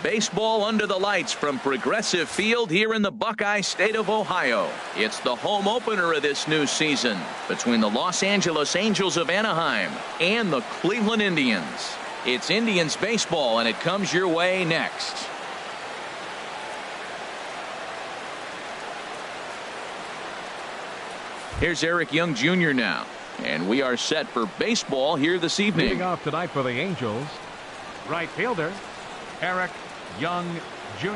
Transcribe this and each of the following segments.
Baseball under the lights from Progressive Field here in the Buckeye State of Ohio. It's the home opener of this new season between the Los Angeles Angels of Anaheim and the Cleveland Indians. It's Indians baseball, and it comes your way next. Here's Eric Young Jr. now, and we are set for baseball here this evening. Leading off tonight for the Angels, right fielder Eric Young Jr.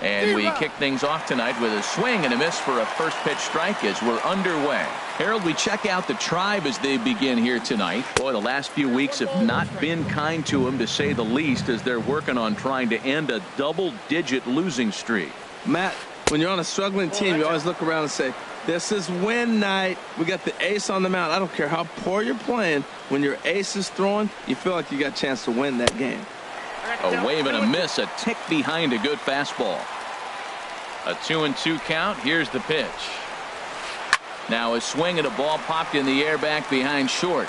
And we kick things off tonight with a swing and a miss for a first pitch strike as we're underway. Harold, we check out the Tribe as they begin here tonight. Boy, the last few weeks have not been kind to them, to say the least, as they're working on trying to end a double-digit losing streak. Matt, when you're on a struggling team, you always look around and say, this is win night. We got the ace on the mound. I don't care how poor you're playing. When your ace is throwing, you feel like you got a chance to win that game. A wave and a miss, a tick behind a good fastball. A 2-2 count. Here's the pitch. Now a swing and a ball popped in the air back behind short.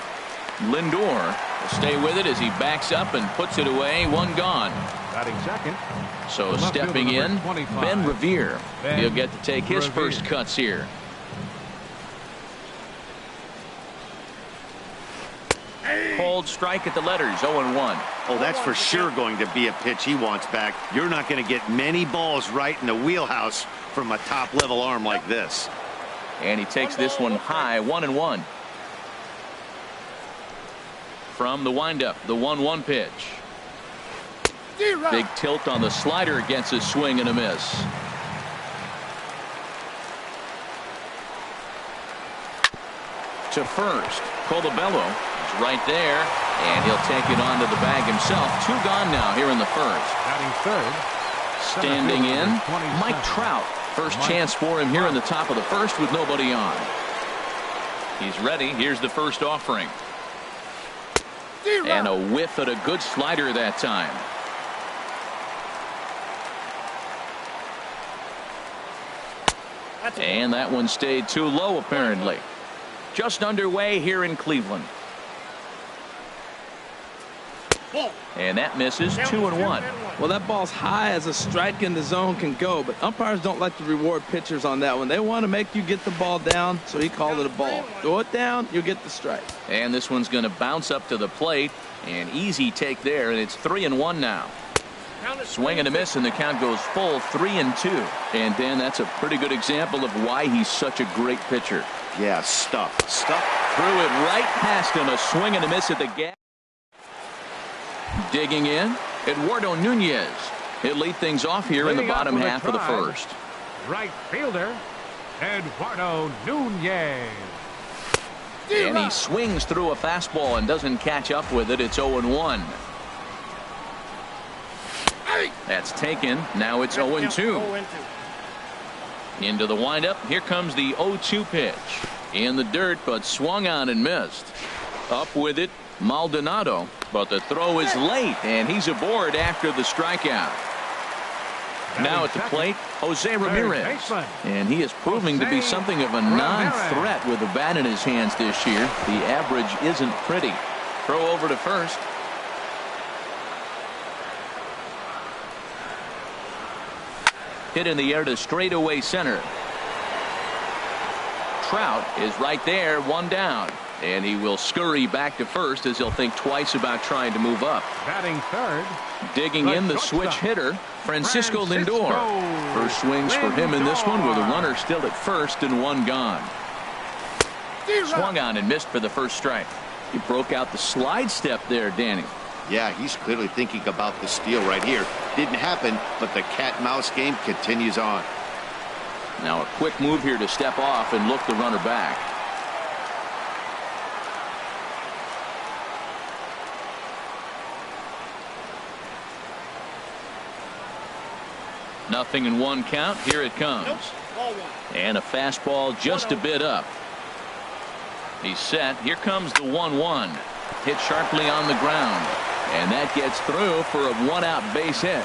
Lindor will stay with it as he backs up and puts it away. One gone. Batting second. So stepping in, Ben Revere. He'll get to take his first cuts here. Cold strike at the letters, 0-1. Oh, that's for sure going to be a pitch he wants back. You're not going to get many balls right in the wheelhouse from a top-level arm like this. And he takes this one high, 1-1. From the windup, the 1-1 pitch. Big tilt on the slider, gets a swing and a miss. To first, Colabello is right there, and he'll take it onto the bag himself. Two gone now here in the first. Batting third. Standing in, Mike Trout. First chance for him here in the top of the first with nobody on. He's ready. Here's the first offering. And a whiff at a good slider that time. And that one stayed too low, apparently. Just underway here in Cleveland. And that misses, 2-1. Well, that ball's high as a strike in the zone can go, but umpires don't like to reward pitchers on that one. They want to make you get the ball down, so he called it a ball. Throw it down, you'll get the strike. And this one's going to bounce up to the plate. An easy take there, and it's 3-1 now. Swing and a miss, and the count goes full, 3-2. And Dan, that's a pretty good example of why he's such a great pitcher. Yeah, stuff. Threw it right past him. A swing and a miss at the gap. Digging in, Eduardo Nunez. He'll lead things off here in the bottom half of the first. Right fielder Eduardo Nunez. And he swings through a fastball and doesn't catch up with it. It's 0-1. That's taken. Now it's 0-2. Into the windup. Here comes the 0-2 pitch. In the dirt, but swung on and missed. Up with it, Maldonado. But the throw is late, and he's aboard after the strikeout. Now at the plate, Jose Ramirez. And he is proving to be something of a non-threat with the bat in his hands this year. The average isn't pretty. Throw over to first. Hit in the air to straightaway center. Trout is right there, one down. And he will scurry back to first as he'll think twice about trying to move up. Batting third. Digging in the switch hitter, Francisco Lindor. First swings for him in this one with a runner still at first and one gone. Swung on and missed for the first strike. He broke out the slide step there, Danny. Yeah, he's clearly thinking about the steal right here. Didn't happen, but the cat-mouse game continues on. Now a quick move here to step off and look the runner back. Nothing in one count. Here it comes. And a fastball just a bit up. He's set. Here comes the 1-1. Hit sharply on the ground. And that gets through for a one-out base hit.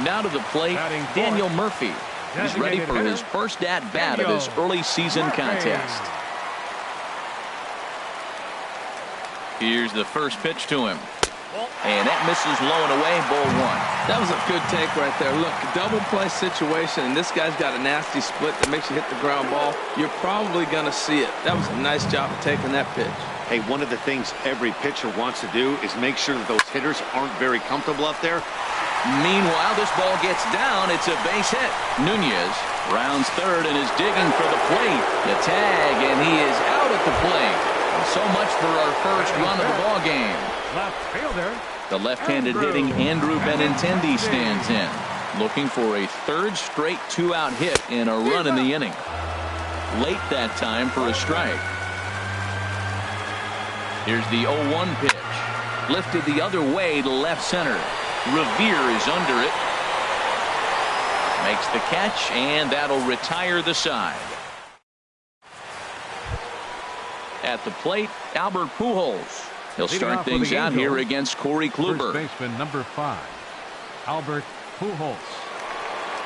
Now to the plate, Daniel Murphy. He's ready for his first at-bat of this early season contest. Here's the first pitch to him. And that misses low and away, ball one. That was a good take right there. Look, double play situation, and this guy's got a nasty split that makes you hit the ground ball. You're probably going to see it. That was a nice job of taking that pitch. Hey, one of the things every pitcher wants to do is make sure that those hitters aren't very comfortable up there. Meanwhile, this ball gets down. It's a base hit. Nunez rounds third and is digging for the plate. The tag, and he is out at the plate. So much for our first run of the ball game. Left fielder. The left-handed hitting Andrew Benintendi stands in, looking for a third straight two-out hit and a run in the inning. Late that time for a strike. Here's the 0-1 pitch. Lifted the other way to left center. Revere is under it. Makes the catch, and that'll retire the side. At the plate, Albert Pujols. He'll start things out here against Corey Kluber. First baseman number 5, Albert Pujols.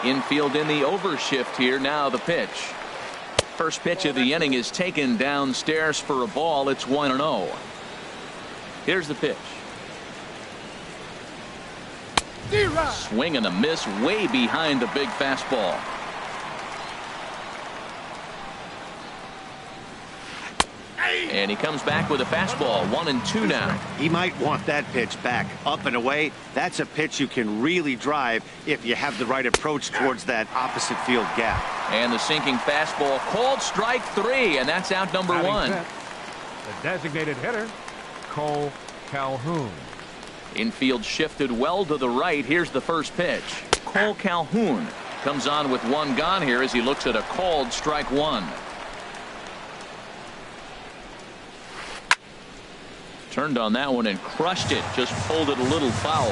Infield in the overshift here. Now the pitch. First pitch of the inning is taken downstairs for a ball. It's 1-0. Here's the pitch. Swing and a miss way behind the big fastball. And he comes back with a fastball. 1-2 now. He might want that pitch back. Up and away. That's a pitch you can really drive if you have the right approach towards that opposite field gap. And the sinking fastball called strike 3, and that's out number 1. The designated hitter, Cole Calhoun. Infield shifted well to the right. Here's the first pitch. Cole Calhoun comes on with one gone here as he looks at a called strike 1. Turned on that one and crushed it. Just pulled it a little foul.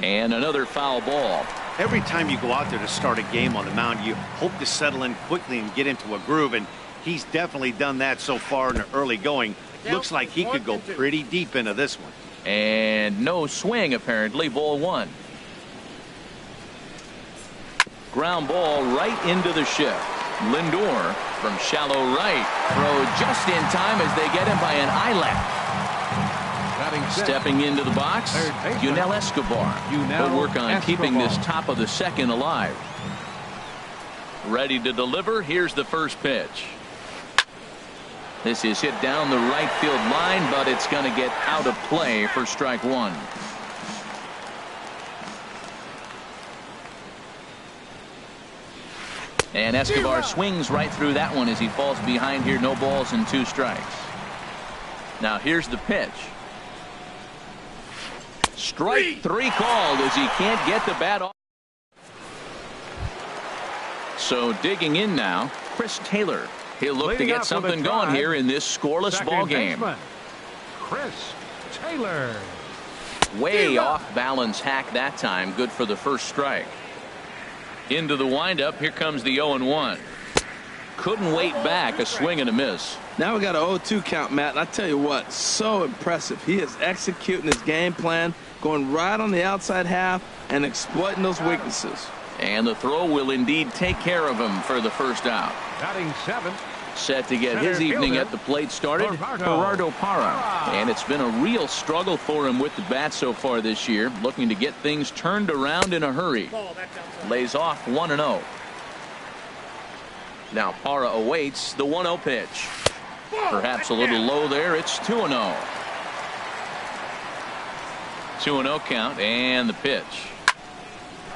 And another foul ball. Every time you go out there to start a game on the mound, you hope to settle in quickly and get into a groove, and he's definitely done that so far in the early going. Looks like he could go pretty deep into this one. And no swing, apparently. Ball 1. Ground ball right into the shift. Lindor from shallow right. Throw just in time as they get him by an eyelash. Stepping into the box, Yunel Escobar. He'll work on keeping this top of the second alive. Ready to deliver. Here's the first pitch. This is hit down the right field line, but it's going to get out of play for strike 1. And Escobar swings right through that one as he falls behind here. No balls and 2 strikes. Now here's the pitch. Strike 3 called as he can't get the bat off. So digging in now, Chris Taylor. He'll look to get something going here in this scoreless ball game. Chris Taylor. Way off balance hack that time. Good for the first strike. Into the windup. Here comes the 0-1. Couldn't wait back. A swing and a miss. Now we got an 0-2 count, Matt. And I tell you what, so impressive. He is executing his game plan, going right on the outside half and exploiting those weaknesses. And the throw will indeed take care of him for the first out. Batting 7. Set to get his evening at the plate started, Gerardo Parra. And it's been a real struggle for him with the bat so far this year, looking to get things turned around in a hurry. Lays off 1-0. Now Parra awaits the 1-0 pitch. Perhaps a little low there. It's 2-0. 2-0 count, and the pitch.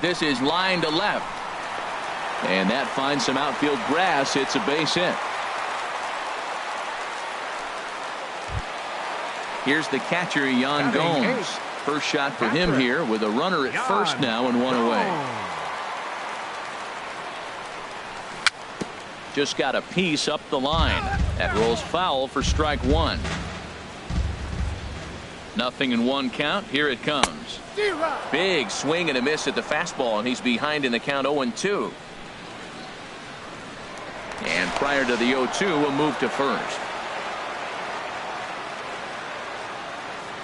This is line to left. And that finds some outfield grass. It's a base hit. Here's the catcher, Yan Gomes. First shot for him here with a runner at first now and 1 away. Just got a piece up the line. That rolls foul for strike 1. 0-1 count. Here it comes. Big swing and a miss at the fastball, and he's behind in the count 0-2. And prior to the 0-2, a move to first.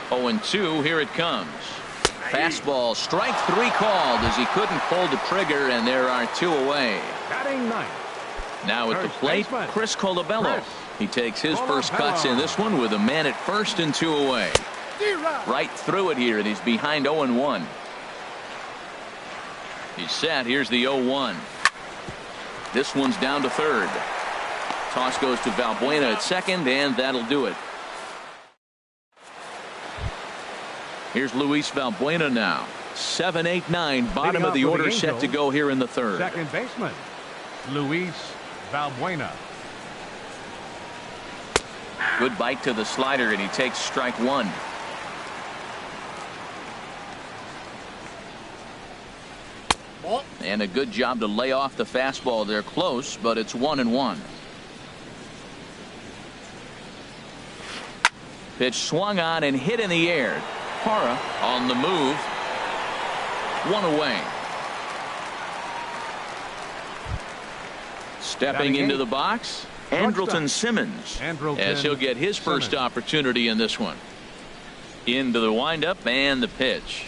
0-2, here it comes. Fastball, strike 3 called as he couldn't pull the trigger, and there are 2 away. Batting 9, Now at the plate, Chris Colabello. He takes his first cuts in this one with a man at first and 2 away. Right through it here, and he's behind 0-1. He's set. Here's the 0-1. This one's down to third. Toss goes to Valbuena at second, and that'll do it. Here's Luis Valbuena now. 7, 8, 9. Bottom of the order set to go here in the third. Second baseman, Luis Valbuena. Good bite to the slider, and he takes strike one. And a good job to lay off the fastball. They're close, but it's 1-1. Pitch swung on and hit in the air. Parra on the move. 1 away. Stepping into the box, Andrelton Simmons, as he'll get his first opportunity in this one. Into the windup and the pitch.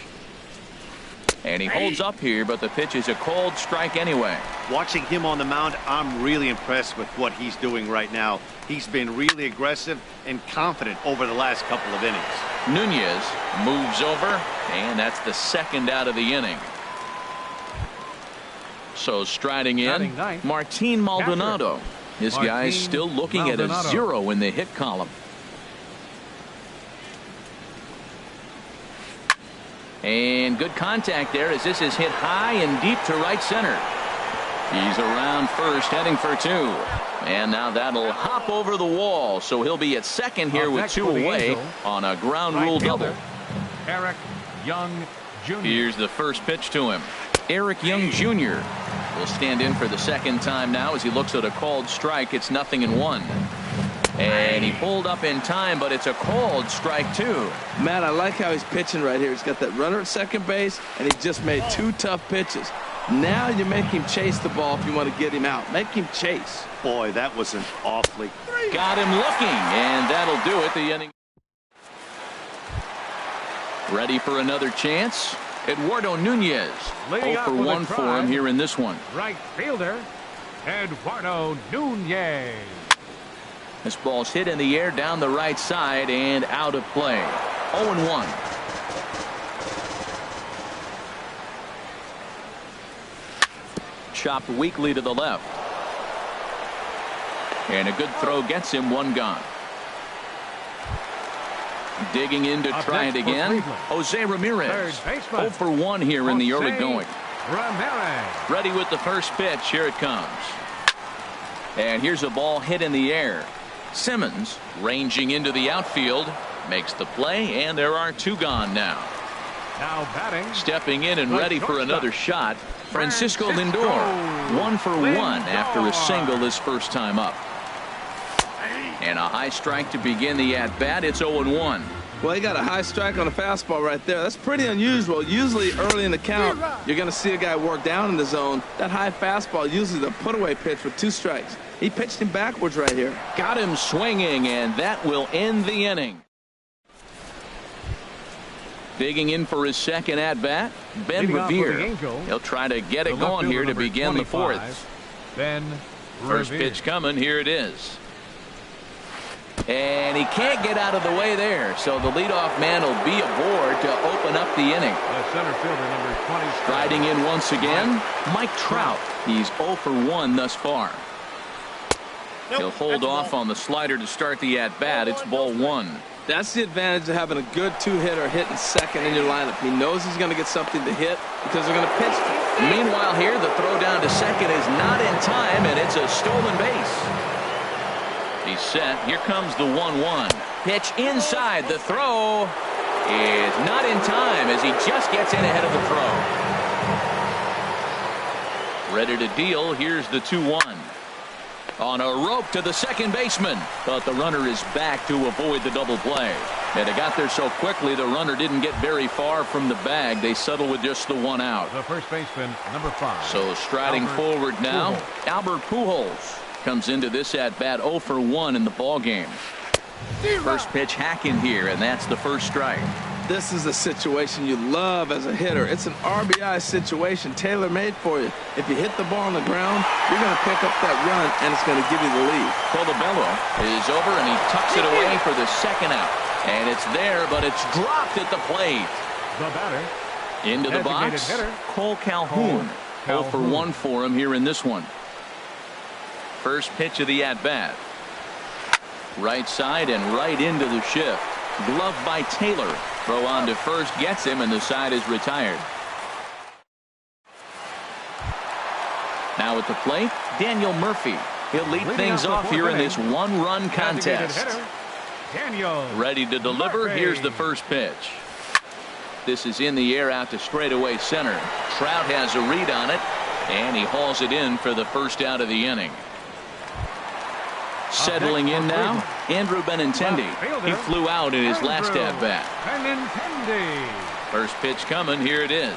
And he holds up here, but the pitch is a cold strike anyway. Watching him on the mound, I'm really impressed with what he's doing right now. He's been really aggressive and confident over the last couple of innings. Nunez moves over, and that's the second out of the inning. So striding in, Martin Maldonado. This guy's still looking at a 0 in the hit column. And good contact there as this is hit high and deep to right center. He's around first, heading for 2. And now that'll hop over the wall, so he'll be at second here with 2 away on a ground rule double. Eric Young Jr. Here's the first pitch to him. Eric Young Jr. will stand in for the second time now as he looks at a called strike. It's 0-1. And he pulled up in time, but it's a called strike 2. Matt, I like how he's pitching right here. He's got that runner at second base, and he just made 2 tough pitches. Now you make him chase the ball if you want to get him out. Make him chase. Boy, that was an awfully... Got him looking, and that'll do it. The inning. Ready for another chance. Eduardo Nunez. 0-for-1 for him here in this one. Right fielder, Eduardo Nunez. This ball's hit in the air down the right side and out of play. 0-1. Chopped weakly to the left. And a good throw gets him 1 gone. Digging in to try it again. Jose Ramirez. 0-for-1 here in the early going. Ramirez. Ready with the first pitch. Here it comes. And here's a ball hit in the air. Simmons ranging into the outfield makes the play, and there are 2 gone now. Now batting. Stepping in and ready for another shot, Francisco Lindor. 1-for-1 after a single his first time up. And a high strike to begin the at-bat. It's 0-1. Well, he got a high strike on a fastball right there. That's pretty unusual. Usually early in the count, you're going to see a guy work down in the zone. That high fastball, usually the put-away pitch with 2 strikes. He pitched him backwards right here. Got him swinging, and that will end the inning. Digging in for his second at-bat, Ben Revere. He'll try to get it going here to begin the 4th. Ben First pitch coming. Here it is. And he can't get out of the way there, so the leadoff man will be aboard to open up the inning. The center fielder, number 20. Striding in once again, Mike Trout. He's 0-for-1 thus far. He'll hold off on the slider to start the at-bat. It's ball 1. That's the advantage of having a good 2-hitter hitting second in your lineup. He knows he's going to get something to hit because they're going to pitch. Meanwhile here, the throw down to second is not in time, and it's a stolen base. He's set. Here comes the 1-1. Pitch inside. The throw is not in time as he just gets in ahead of the throw. Ready to deal. Here's the 2-1. On a rope to the second baseman, but the runner is back to avoid the double play. And they got there so quickly the runner didn't get very far from the bag. They settle with just the 1 out. The first baseman, number 5. So striding forward now, Albert Pujols comes into this at bat 0-for-1 in the ball game. First pitch hacking here, and that's the first strike. This is a situation you love as a hitter. It's an RBI situation, tailor-made for you. If you hit the ball on the ground, you're going to pick up that run, and it's going to give you the lead. Colabello is over, and he tucks it away for the second out. And it's there, but it's dropped at the plate. The batter. Into the box, hitter. Cole Calhoun. 0 for 1 for him here in this one. First pitch of the at-bat. Right side and right into the shift. Glove by Taylor. Throw on to first gets him, and the side is retired. Now at the plate, Daniel Murphy. He'll lead things off here in this one-run contest. Daniel. Ready to deliver. Murphy. Here's the first pitch. This is in the air out to straightaway center. Trout has a read on it, and he hauls it in for the first out of the inning. Settling in now, Andrew Benintendi. He flew out in his last at-bat. First pitch coming. Here it is.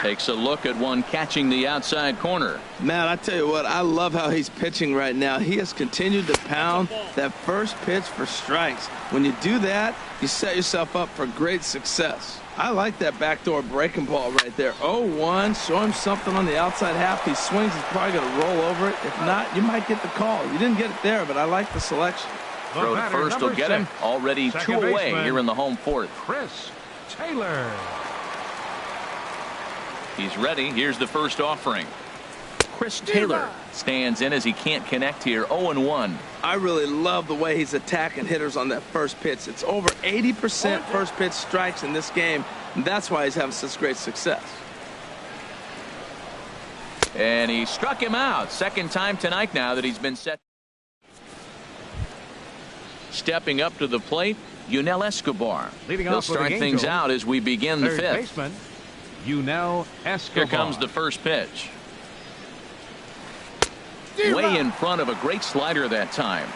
Takes a look at one catching the outside corner. Man, I tell you what, I love how he's pitching right now. He has continued to pound that first pitch for strikes. When you do that, you set yourself up for great success. I like that backdoor breaking ball right there. 0-1, show him something on the outside half. He swings, he's probably going to roll over it. If not, you might get the call. You didn't get it there, but I like the selection. Throw to first will get him. Already 2 away here in the home fourth. Chris Taylor. He's ready. Here's the first offering. Chris Taylor stands in as he can't connect here. 0-1. I really love the way he's attacking hitters on that first pitch. It's over 80% first pitch strikes in this game, and that's why he's having such great success. And he struck him out. Second time tonight now that he's been set. Stepping up to the plate, Yunel Escobar. He'll start things out as we begin the fifth. Baseman, Yunel Escobar. Here comes the first pitch. Way in front of a great slider that time.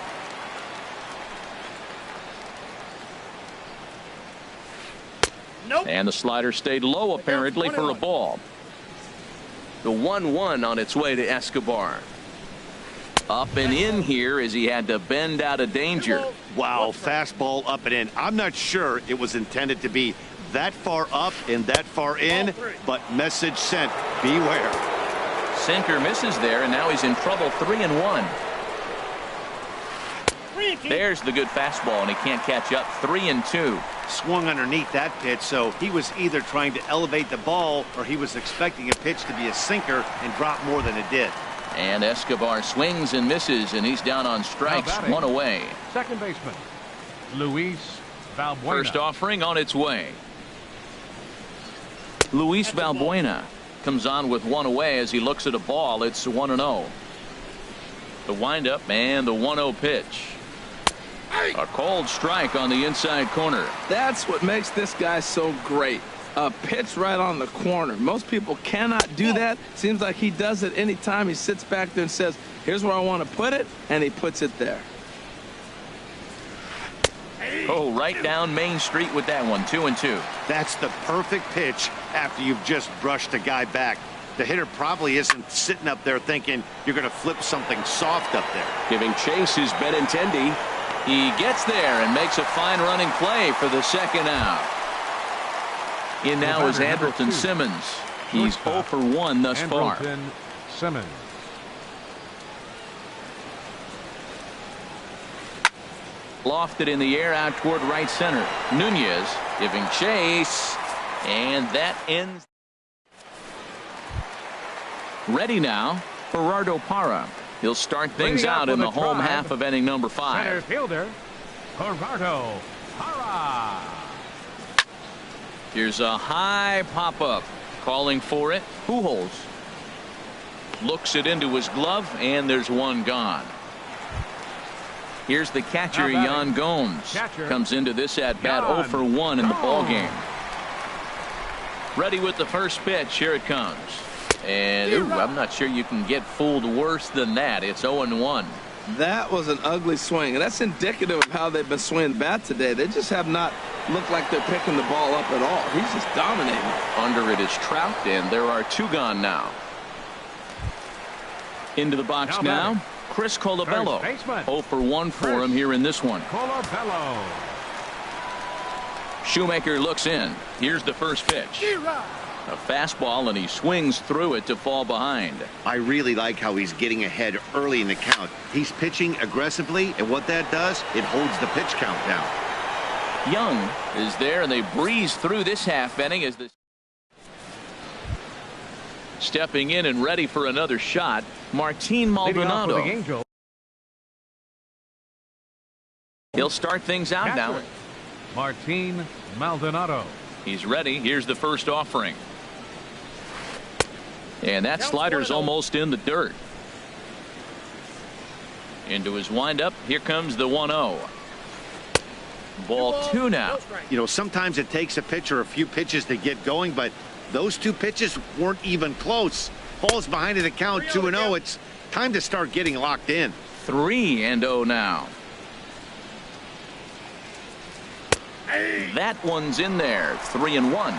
And the slider stayed low apparently for a ball. The 1-1 on its way to Escobar. Up and in here as he had to bend out of danger. Wow, fastball up and in. I'm not sure it was intended to be that far up and that far in, but message sent, beware. Sinker misses there, and now he's in trouble. 3-1. There's the good fastball, and he can't catch up. 3-2. Swung underneath that pitch, so he was either trying to elevate the ball or he was expecting a pitch to be a sinker and drop more than it did. And Escobar swings and misses, and he's down on strikes. 1 away. Second baseman, Luis Valbuena. First offering on its way. Luis Valbuena comes on with 1 away as he looks at a ball. It's 1-0. The windup and the 1-0 pitch. A cold strike on the inside corner. That's what makes this guy so great. A pitch right on the corner. Most people cannot do that. Seems like he does it anytime he sits back there and says, here's where I want to put it, and he puts it there. Oh, right down Main Street with that one. 2-2. That's the perfect pitch after you've just brushed a guy back. The hitter probably isn't sitting up there thinking you're going to flip something soft up there. Giving chase is Benintendi. He gets there and makes a fine running play for the second out. In now is Andrelton Simmons. He's 0 for 1 thus far. Andrelton Simmons. Lofted in the air out toward right center. Nunez giving chase, and that ends. Ready now, Gerardo Parra. He'll start things out in the home half of inning number 5. Center fielder, Gerardo Parra. Here's a high pop-up. Calling for it. Pujols looks it into his glove, and there's one gone. Here's the catcher, Yan Gomes. Comes into this at-bat 0 for 1 in the ballgame. Ready with the first pitch. Here it comes. And I'm not sure you can get fooled worse than that. It's 0-1. That was an ugly swing, and that's indicative of how they've been swinging the bat today. They just have not looked like they're picking the ball up at all. He's just dominating. Under it is Trout, and there are 2 gone now. Into the box now, Chris Colabello. 0 for 1 for him here in this one. Colabello. Shoemaker looks in. Here's the first pitch. A fastball, and he swings through it to fall behind. I really like how he's getting ahead early in the count. He's pitching aggressively, and what that does, it holds the pitch count down. Young is there, and they breeze through this half inning as the stepping in and ready for another shot, Martin Maldonado. He'll start things out now. Martin Maldonado. He's ready. Here's the first offering. And that slider's almost in the dirt. Into his windup. Here comes the 1-0. Ball 2 now. You know, sometimes it takes a pitcher a few pitches to get going, but those two pitches weren't even close. Falls behind in the count 2-0. It's time to start getting locked in. 3-0 now. That one's in there. 3-1.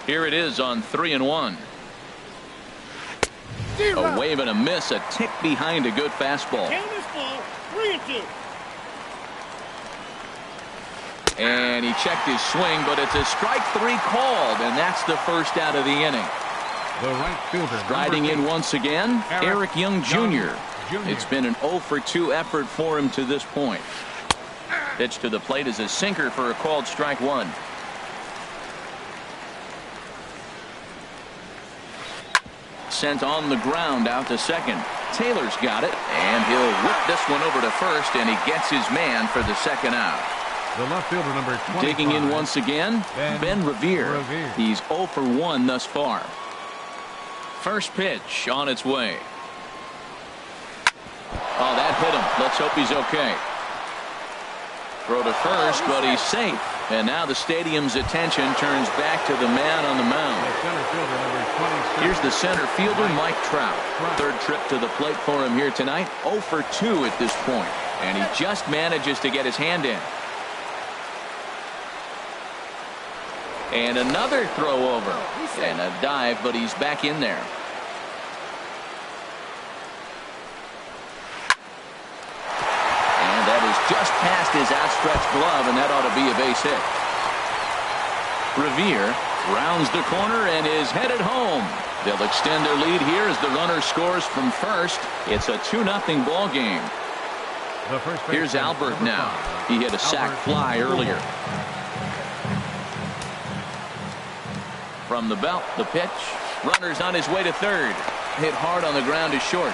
Here it is on 3-1. A wave and a miss, a tick behind a good fastball. And he checked his swing, but it's a strike 3 called, and that's the first out of the inning. The right fielder Striding in once again, Eric Young Jr. It's been an 0-for-2 effort for him to this point. Pitch to the plate is a sinker for a called strike 1. Sent on the ground out to second. Taylor's got it, and he'll whip this one over to first, and he gets his man for the second out. The left fielder number 25. Digging in once again, Ben Revere. He's 0-for-1 thus far. First pitch on its way. Oh, that hit him. Let's hope he's okay. Throw to first, but he's safe. And now the stadium's attention turns back to the man on the mound. Here's the center fielder, Mike Trout. Third trip to the plate for him here tonight. 0-for-2 at this point. And he just manages to get his hand in. And another throw over. And a dive, but he's back in there. That is just past his outstretched glove, and that ought to be a base hit. Revere rounds the corner and is headed home. They'll extend their lead here as the runner scores from first. It's a 2-0 ball game. Here's Albert now. He hit a sac fly earlier. From the belt, the pitch. Runner's on his way to third. Hit hard on the ground is short.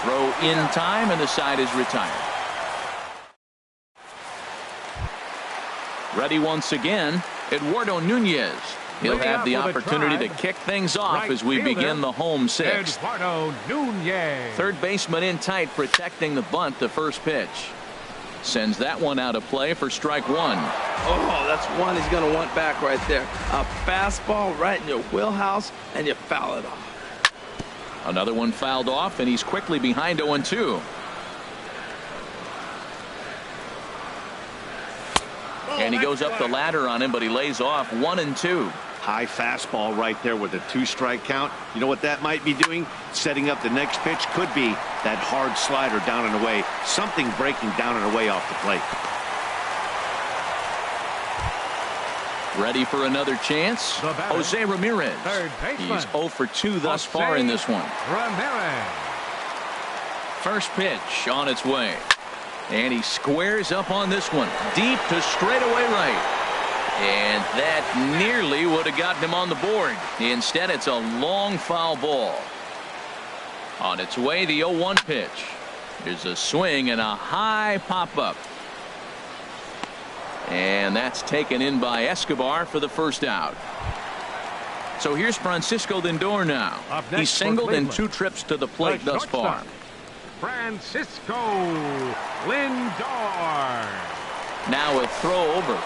Throw in time, and the side is retired. Ready once again, Eduardo Nunez. He'll have the opportunity to kick things off as we begin the home sixth. Eduardo Nunez. Third baseman in tight, protecting the bunt. The first pitch sends that one out of play for strike 1. Oh, that's one he's going to want back right there. A fastball right in your wheelhouse, and you foul it off. Another one fouled off, and he's quickly behind 0-2. And he goes up the ladder on him, but he lays off 1-2. High fastball right there with a 2-strike count. You know what that might be doing? Setting up the next pitch. Could be that hard slider down and away. Something breaking down and away off the plate. Ready for another chance. Jose Ramirez. He's 0-for-2 thus far in this one. Ramirez. First pitch on its way. And he squares up on this one. Deep to straightaway right. And that nearly would have gotten him on the board. Instead, it's a long foul ball. On its way, the 0-1 pitch. There's a swing and a high pop-up. And that's taken in by Escobar for the first out. So here's Francisco Lindor now. He's singled in 2 trips to the plate thus far. Francisco Lindor. Now a throw over.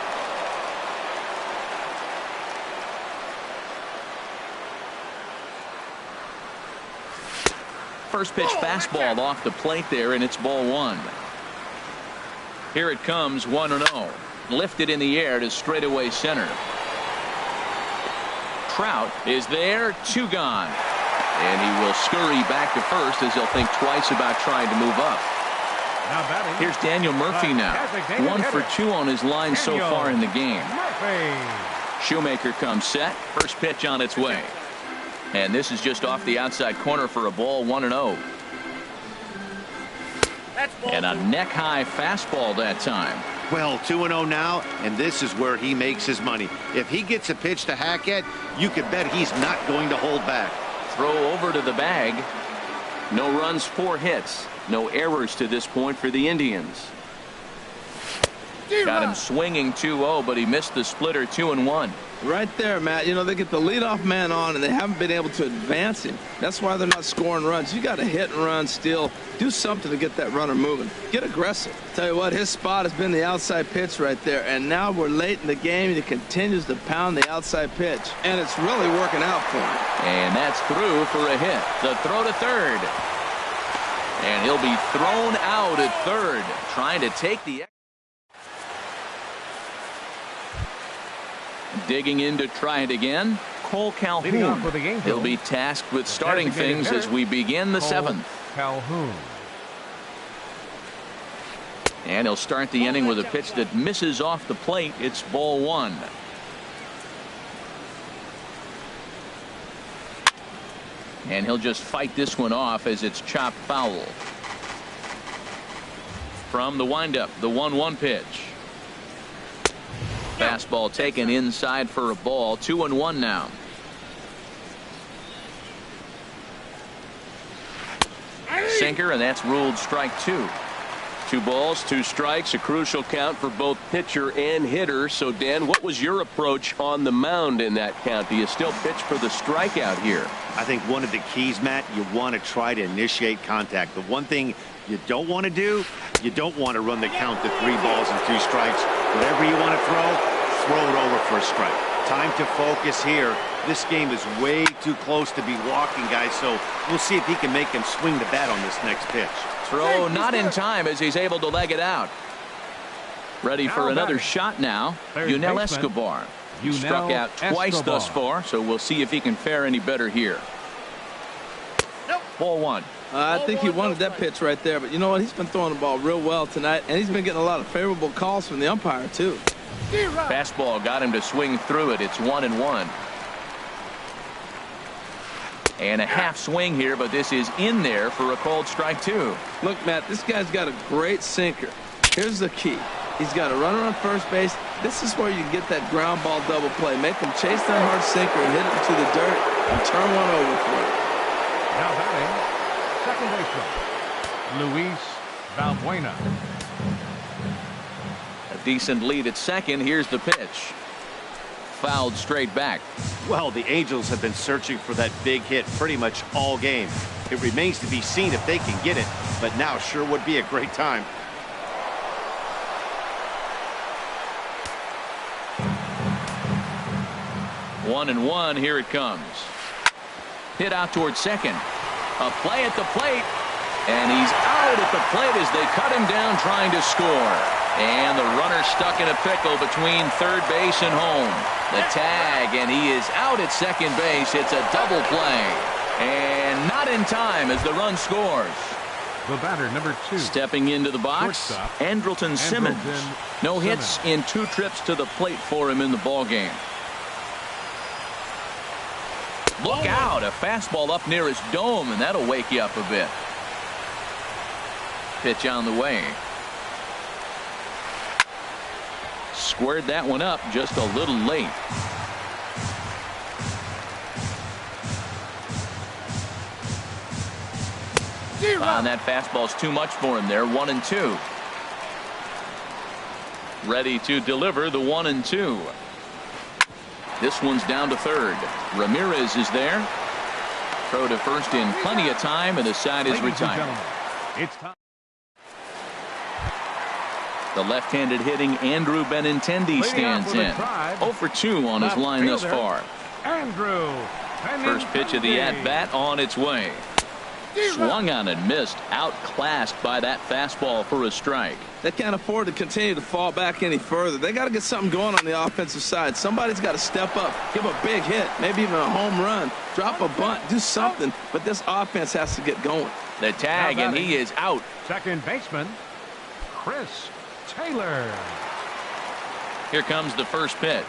First pitch fastball off the plate there, and it's ball 1. Here it comes, 1-0. Lifted in the air to straightaway center. Trout is there, 2 gone. And he will scurry back to first as he'll think twice about trying to move up. Now batting. Here's Daniel Murphy now. 1 for 2 on his line so far in the game. Shoemaker comes set. First pitch on its way. And this is just off the outside corner for a ball, 1-0. And a neck-high fastball that time. Well, 2-0 now, and this is where he makes his money. If he gets a pitch to hack at, you can bet he's not going to hold back. Throw over to the bag. No runs, 4 hits. No errors to this point for the Indians. Got him swinging 2-0, but he missed the splitter 2-1. Right there, Matt. You know, they get the leadoff man on, and they haven't been able to advance him. That's why they're not scoring runs. You got to hit and run, steal, do something to get that runner moving. Get aggressive. Tell you what, his spot has been the outside pitch right there, and now we're late in the game, and he continues to pound the outside pitch, and it's really working out for him. And that's through for a hit. The throw to third. And he'll be thrown out at third, trying to take the... Digging in to try it again, Cole Calhoun. He'll be tasked with starting things as we begin the 7th. Calhoun. And he'll start the inning with a pitch that misses off the plate. It's ball 1. And he'll just fight this one off as it's chopped foul. From the windup, the 1-1 pitch. Fastball taken inside for a ball. 2-1 now. Sinker, and that's ruled strike 2. 2 balls, 2 strikes, a crucial count for both pitcher and hitter. So, Dan, what was your approach on the mound in that count? Do you still pitch for the strikeout here? I think one of the keys, Matt, you want to try to initiate contact. The one thing you don't want to do, you don't want to run the count to 3 balls and 2 strikes. Whatever you want to throw it over for a strike. Time to focus here. This game is way too close to be walking, guys, so we'll see if he can make him swing the bat on this next pitch. Throw not in time as he's able to leg it out. Ready for another shot now. Yunel Escobar. He struck out twice thus far, so we'll see if he can fare any better here. Ball 1. I think he wanted that pitch right there, but you know what? He's been throwing the ball real well tonight, and he's been getting a lot of favorable calls from the umpire, too. Fastball got him to swing through it. It's 1-1. And a half swing here, but this is in there for a called strike 2. Look, Matt, this guy's got a great sinker. Here's the key. He's got a runner on first base. This is where you get that ground ball double play. Make him chase that hard sinker and hit it into the dirt and turn one over for it. Now batting, second baseman, Luis Valbuena. A decent lead at second. Here's the pitch. Fouled straight back. Well, the Angels have been searching for that big hit pretty much all game. It remains to be seen if they can get it, but now sure would be a great time. One and one. Here it comes. Hit out towards second. A play at the plate, and he's out at the plate as they cut him down trying to score. And the runner stuck in a pickle between third base and home. The tag, and he is out at second base. It's a double play, and not in time as the run scores. The batter, number 2. Stepping into the box, Andrelton Simmons. No hits in 2 trips to the plate for him in the ball game. Look out, a fastball up near his dome, and that'll wake you up a bit. Pitch on the way. Squared that one up just a little late. And that fastball's too much for him there. 1-2. Ready to deliver the 1-2. This one's down to third. Ramirez is there. Throw to first in plenty of time, and the side is retired. It's time. The left-handed hitting Andrew Benintendi stands in. 0 for 2 on his line thus far. Andrew. First pitch of the at-bat on its way. Swung on and missed. Outclassed by that fastball for a strike. They can't afford to continue to fall back any further. They got to get something going on the offensive side. Somebody's got to step up, give a big hit, maybe even a home run, drop a bunt, do something. But this offense has to get going. The tag, and he is out. Second baseman, Chris Taylor. Here comes the first pitch.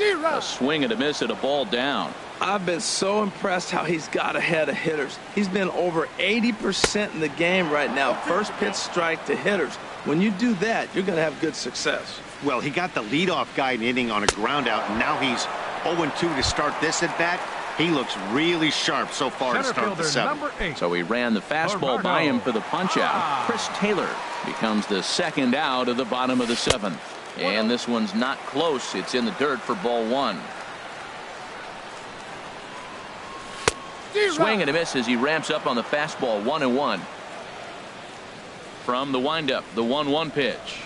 A swing and a miss at a ball down. I've been so impressed how he's got ahead of hitters. He's been over 80% in the game right now. First pitch strike to hitters. When you do that, you're going to have good success. Well, he got the leadoff guy in the inning on a ground out, and now he's 0-2 to start this at bat. He looks really sharp so far to start the seventh. Number 8. So he ran the fastball by him for the punch out. Chris Taylor becomes the second out of the bottom of the seventh. And this one's not close. It's in the dirt for ball one. Swing and a miss as he ramps up on the fastball. 1-1. From the windup, the 1-1 pitch.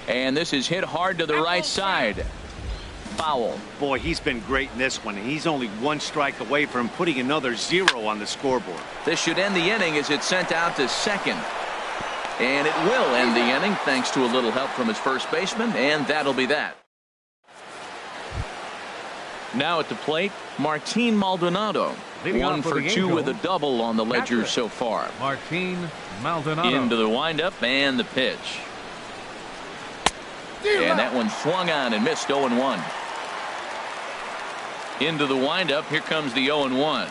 And this is hit hard to the right side. Foul. Boy, he's been great in this one. He's only one strike away from putting another 0 on the scoreboard. This should end the inning as it's sent out to second. And it will end the inning thanks to a little help from his first baseman, and that'll be that. Now at the plate, Martin Maldonado. Leading 1 off for for the 2 Angels, with a double on the ledger Patrick so far. Martin Maldonado. Into the windup and the pitch. And that one swung on and missed. 0-1. Into the windup. Here comes the 0-1.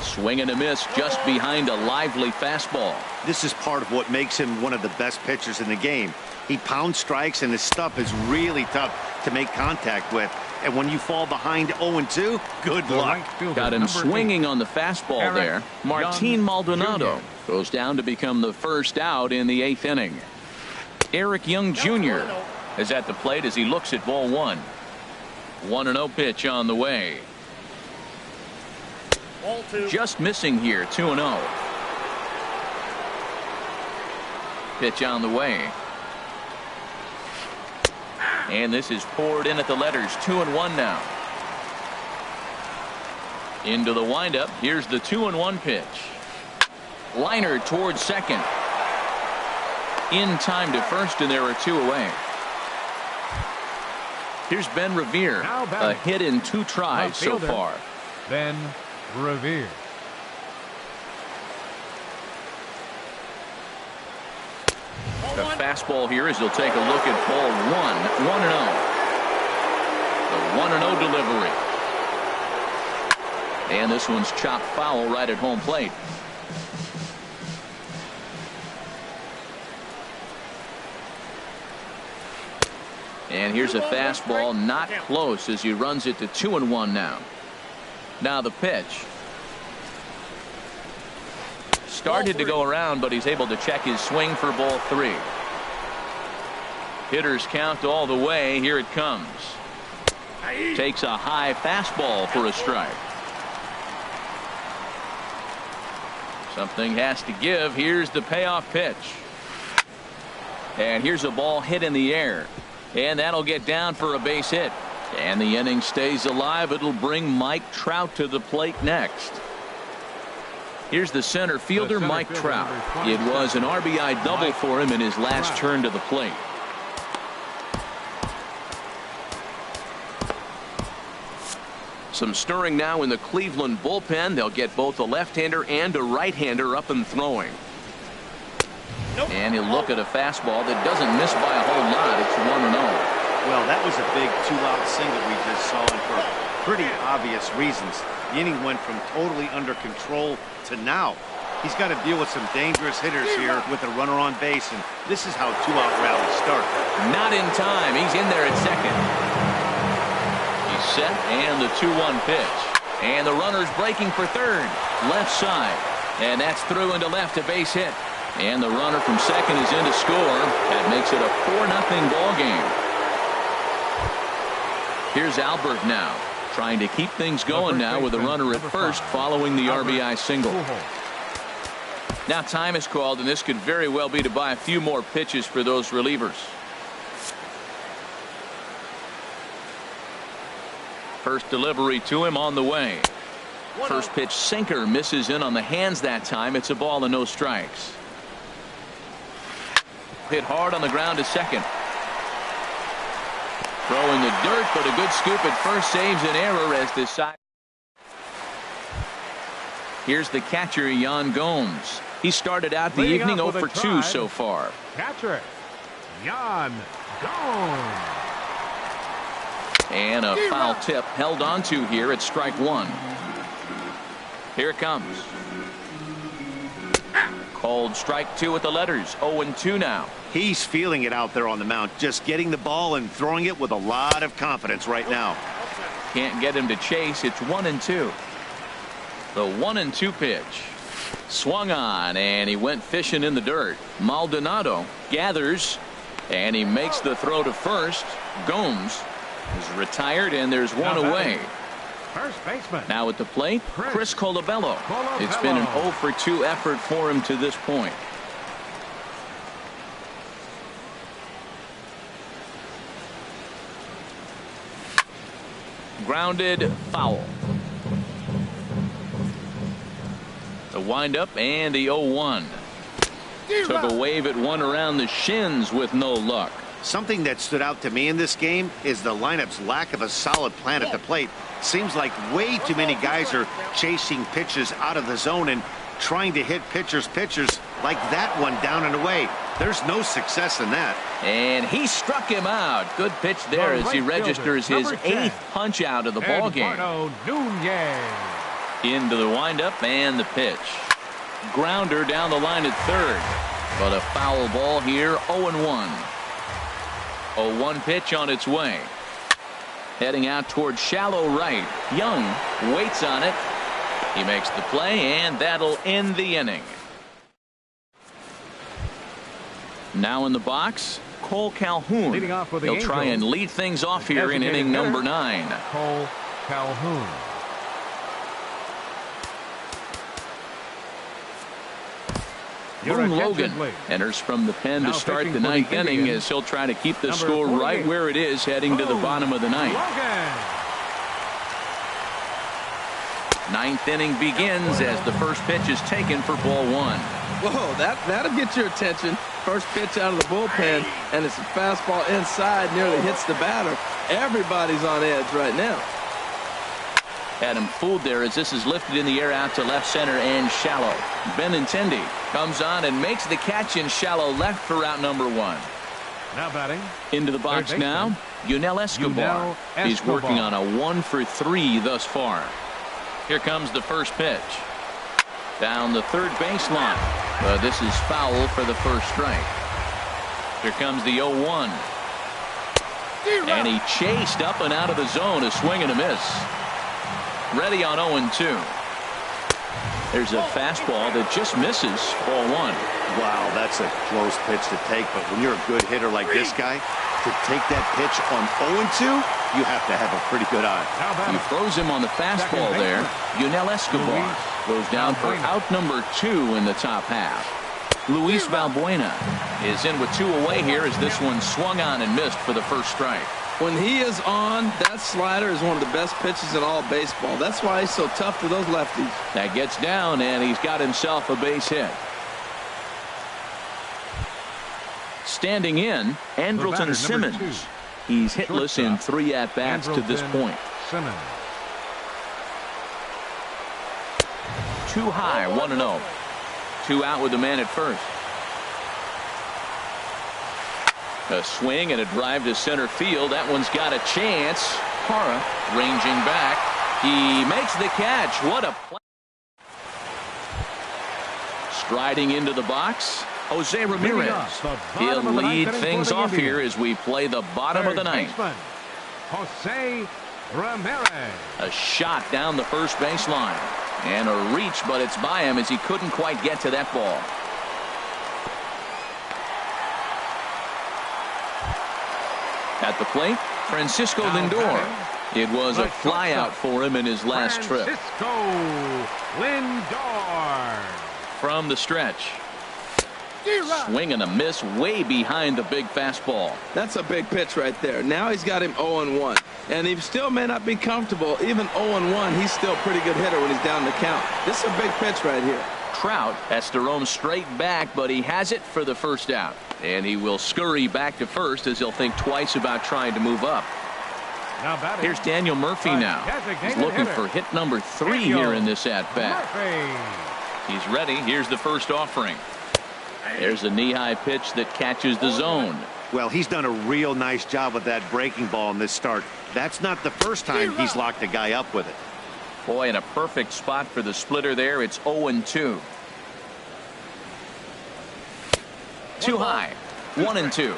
Swing and a miss just behind a lively fastball. This is part of what makes him one of the best pitchers in the game. He pounds strikes, and his stuff is really tough to make contact with. And when you fall behind 0-2, good luck. Got him swinging on the fastball Eric there. Martin Young Maldonado Jr. goes down to become the first out in the 8th inning. Eric Young Jr. is at the plate as he looks at ball one. 1-0 pitch on the way. Just missing here. 2-0. Pitch on the way. And this is poured in at the letters. 2-1 now. Into the windup. Here's the 2-1 pitch. Liner towards second. In time to first, and there are 2 away. Here's Ben Revere. A hit in 2 tries so far. Ben Revere. The fastball here as he'll take a look at ball 1. 1-0. The 1-0 delivery. And this one's chopped foul right at home plate. And here's a fastball not close as he runs it to 2-1 now. Now the pitch. Started to go around, but he's able to check his swing for ball 3. Hitters count all the way. Here it comes. Takes a high fastball for a strike. Something has to give. Here's the payoff pitch. And here's a ball hit in the air. And that'll get down for a base hit. And the inning stays alive. It'll bring Mike Trout to the plate next. Here's the center fielder, Mike Trout. It was an RBI double for him in his last turn to the plate. Some stirring now in the Cleveland bullpen. They'll get both a left-hander and a right-hander up and throwing. And he'll look at a fastball that doesn't miss by a whole lot. It's 1-0. Well, that was a big 2-out single we just saw, and for pretty obvious reasons. The inning went from totally under control to now. He's got to deal with some dangerous hitters here with a runner on base, and this is how 2-out rallies start. Not in time. He's in there at second. He's set, and the 2-1 pitch. And the runner's breaking for third. Left side. And that's through into left, a base hit. And the runner from second is in to score. That makes it a 4-0 ball game. Here's Albert now, trying to keep things going now with a runner at first following the RBI single. Now time is called, and this could very well be to buy a few more pitches for those relievers. First delivery to him on the way. First pitch sinker misses in on the hands that time. It's a ball and no strikes. Hit hard on the ground to second. Throwing the dirt, but a good scoop at first saves an error as this side. Here's the catcher, Yan Gomes. He started out the evening 0 for 2 so far. Catcher, Jan Gomes. And a foul tip held onto here at strike one. Here it comes. Called strike two with the letters. 0-2 now. He's feeling it out there on the mound, just getting the ball and throwing it with a lot of confidence right now. Can't get him to chase. It's 1-2. The 1-2 pitch. Swung on, and he went fishing in the dirt. Maldonado gathers, and he makes the throw to first. Gomes is retired, and there's one away. First baseman. Now at the plate, Chris Colabello. It's been an 0 for 2 effort for him to this point. Grounded foul. The windup and the 0-1. Took a wave at one around the shins with no luck. Something that stood out to me in this game is the lineup's lack of a solid plan at the plate. Seems like way too many guys are chasing pitches out of the zone and trying to hit pitchers like that one down and away. There's no success in that. And he struck him out. Good pitch there as he registers his 8th punch out of the ball game. Into the windup and the pitch. Grounder down the line at third. But a foul ball here. 0-1. 0-1 pitch on its way. Heading out towards shallow right. Young waits on it. He makes the play, and that'll end the inning. Now in the box, Cole Calhoun. Leading off with the He'll try and lead things off here in inning number 9. Cole Calhoun. Boone Logan enters from the pen to start the 9th inning as he'll try to keep the score right where it is heading to the bottom of the 9th. 9th inning begins as the first pitch is taken for ball 1. Whoa, that'll get your attention. First pitch out of the bullpen, and it's a fastball inside, nearly hits the batter. Everybody's on edge right now. Had him fooled there as this is lifted in the air out to left center and shallow. Benintendi comes on and makes the catch in shallow left for route number 1. Now batting. Into the box now, Yunel Escobar. He's working on a 1 for 3 thus far. Here comes the first pitch. Down the third baseline. This is foul for the first strike. Here comes the 0-1. And he chased up and out of the zone. A swing and a miss. Ready on 0-2. There's a fastball that just misses ball 1. Wow, that's a close pitch to take, but when you're a good hitter like this guy, to take that pitch on 0-2, you have to have a pretty good eye. He throws him on the fastball there. Yunel Escobar goes down for out number 2 in the top half. Luis Valbuena is in with 2 away here as this one swung on and missed for the first strike. When he is on, that slider is one of the best pitches in all baseball. That's why he's so tough to those lefties. That gets down, and he's got himself a base hit. Standing in, Andrelton Simmons. He's hitless in 3 at-bats to this point. Simmons. Too high, 1-0. 2 out with the man at first. A swing and a drive to center field. That one's got a chance. Hara ranging back. He makes the catch. What a play. Striding into the box, Jose Ramirez. He'll lead things off here as we play the bottom of the 9th. Jose Ramirez. A shot down the first baseline. And a reach, but it's by him as he couldn't quite get to that ball. At the plate, Francisco Lindor. It was a flyout for him in his last trip. Francisco Lindor. From the stretch. Swing and a miss way behind the big fastball. That's a big pitch right there. Now he's got him 0-1. And he still may not be comfortable. Even 0-1, he's still a pretty good hitter when he's down the count. This is a big pitch right here. Trout has to roam straight back, but he has it for the first out. And he will scurry back to first as he'll think twice about trying to move up. Here's Daniel Murphy now. He's looking for hit number 3 here in this at-bat. He's ready. Here's the first offering. There's a knee-high pitch that catches the zone. Well, he's done a real nice job with that breaking ball in this start. That's not the first time he's locked a guy up with it. Boy, in a perfect spot for the splitter there. It's 0-2. Too high. 1-2.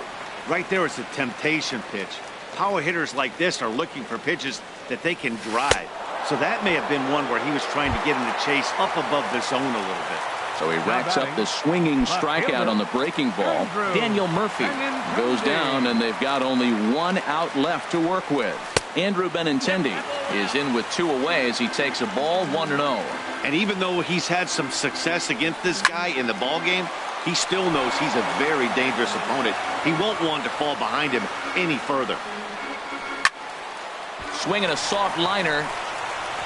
Right there is a temptation pitch. Power hitters like this are looking for pitches that they can drive. So that may have been one where he was trying to get him to chase up above the zone a little bit. So he racks up the swinging strikeout on the breaking ball. Daniel Murphy goes down, and they've got only one out left to work with. Andrew Benintendi is in with 2 away as he takes a ball 1-0. And even though he's had some success against this guy in the ball game, he still knows he's a very dangerous opponent. He won't want to fall behind him any further. Swinging a soft liner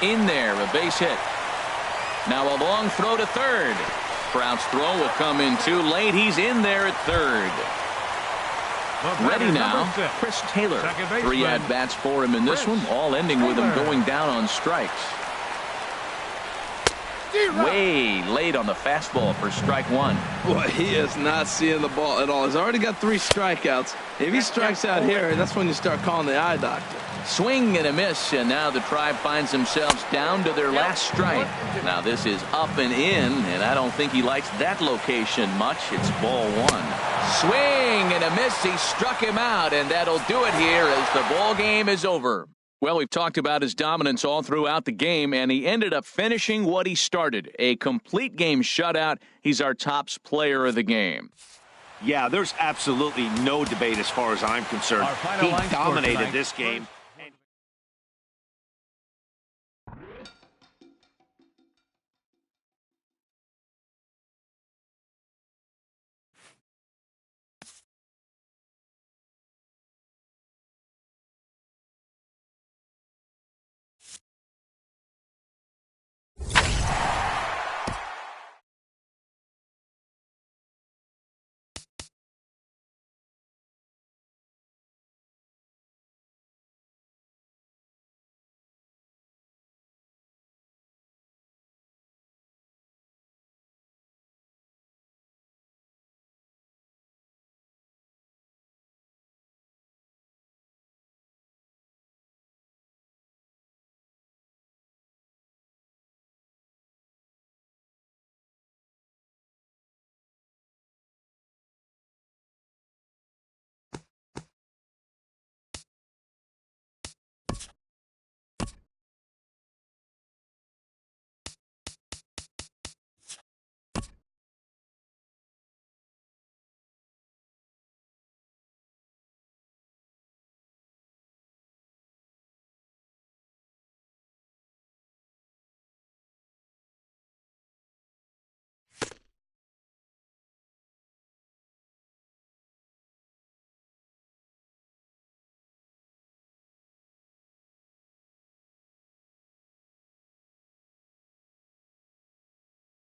in there, a base hit. Now a long throw to third. Trout's throw will come in too late. He's in there at third. Ready now, Chris Taylor. 3 at-bats for him in this one, all ending with him going down on strikes. Way late on the fastball for strike 1. Boy, he is not seeing the ball at all. He's already got 3 strikeouts. If he strikes out here, that's when you start calling the eye doctor. Swing and a miss, and now the Tribe finds themselves down to their last strike. Now this is up and in, and I don't think he likes that location much. It's ball 1. Swing and a miss. He struck him out, and that'll do it here as the ball game is over. Well, we've talked about his dominance all throughout the game, and he ended up finishing what he started. A complete game shutout. He's our tops player of the game. Yeah, there's absolutely no debate as far as I'm concerned. He dominated this game.